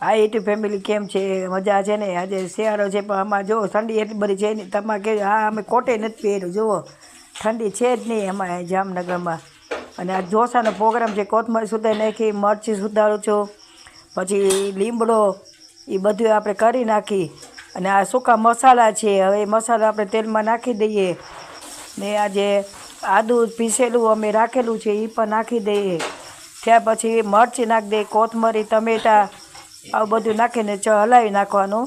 આ YouTube family કેમ છે? મજા છે ને? આજે શિયાળો છે પણ આમાં જો ઠંડી એટલી બધી છે નહીં. તમારે કે હા અમે કોટે નથી પહેર્યું, જુઓ ઠંડી છે જ નહીં અમારે જામનગરમાં. અને આ ઢોસાનો પ્રોગ્રામ છે. કોથમરી સુધારી નાખી, મરચી સુધારું છું, પછી લીમડો એ બધું આપણે કરી નાખી. અને આ સૂકા મસાલા છે, હવે એ મસાલા આપણે તેલમાં નાખી દઈએ. ને આજે આદું પીસેલું અમે રાખેલું છે એ પણ નાખી દઈએ. ત્યાર પછી મરચી નાખી દઈએ, કોથમરી, ટમેટાં આવું બધું નાખીને હલાવી નાખવાનું.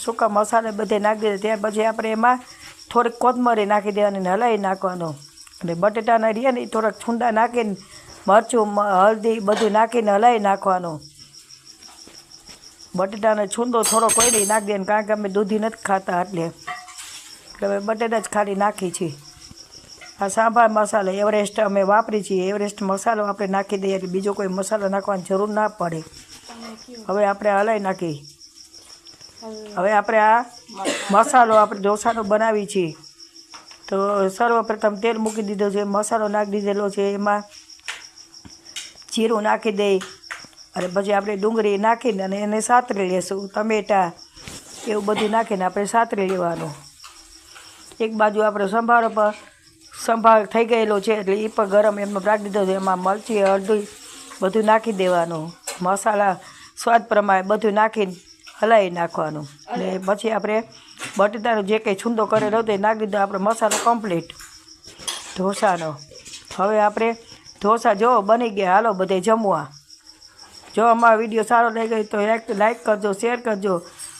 સૂકા મસાલા બધે નાખી દે. ત્યાર પછી આપણે એમાં થોડીક કોથમરી નાખી દેવાની ને હલાવી નાખવાનું. અને બટેટાના રહ્યા ને એ થોડાક છૂંદા નાખીને મરચું, હળદી બધું નાખીને હલાવી નાખવાનું. બટેટાનો છૂંદો થોડો કોઈ નાખી દે, કારણ કે અમે દૂધી નથી ખાતા એટલે હવે બટેટા જ ખાલી નાખી છીએ. આ સાંભાર મસાલો એવરેસ્ટ અમે વાપરી છીએ. એવરેસ્ટ મસાલો આપણે નાખી દઈએ એટલે બીજો કોઈ મસાલો નાખવાની જરૂર ના પડે. હવે આપણે હલાવી નાખી. હવે આપણે આ મસાલો આપણે ઢોસાનો બનાવી છીએ. તો સર્વપ્રથમ તેલ મૂકી દીધો છે, મસાલો નાખી દીધેલો છે, એમાં જીરું નાખી દઈ અને પછી આપણે ડુંગળી નાખીને અને એને સાતરી લેશું. ટમેટાં એવું બધું નાખીને આપણે સાતરી લેવાનું. એક બાજુ આપણે સંભાળ થઈ ગયેલો છે એટલે એ પણ ગરમ એમાં રાખી દીધો છે. એમાં મરચી, હળદી બધું નાખી દેવાનું. મસાલા સ્વાદ પ્રમાણે બધું નાખીને હલાવી નાખવાનું. અને પછી આપણે બટેટાનો જે કંઈ છૂંદો કરેલો હતો એ નાખી દીધો. આપણે મસાલો કમ્પ્લીટ ઢોસાનો. હવે આપણે ઢોસા જો બની ગયા, હાલો બધે જમવા. જો અમારો વિડીયો સારો લાગ્યો તો લાઈક કરજો, શેર કરજો